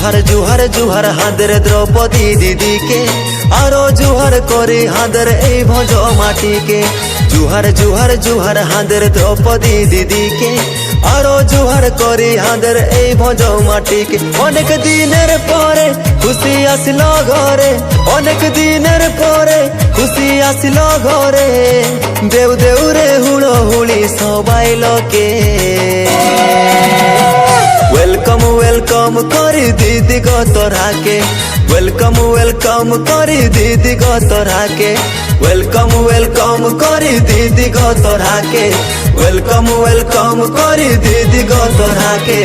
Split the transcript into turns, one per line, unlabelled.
जुहार जुहार जुहार हादर द्रौपदी दीदी के आरो जुहार करे हादर ए भज माटी के जुहार जुहार जुहार हादर द्रौपदी दीदी के आरो जुहार करे हादर ए भज माटी के अनेक दिनेर परे खुशी आसिलो घरे अनेक दिनेर परे खुशी आसिलो घरे देव देव रे हुड़ो हुड़ी सबाई लोके वेलकम वेलकम करी दीदी गो तोरा के वेलकम वेलकम करी दीदी गो तोरा के वेलकम वेलकम करी दीदी गो तोरा के वेलकम वेलकम करी दीदी गो तोरा के।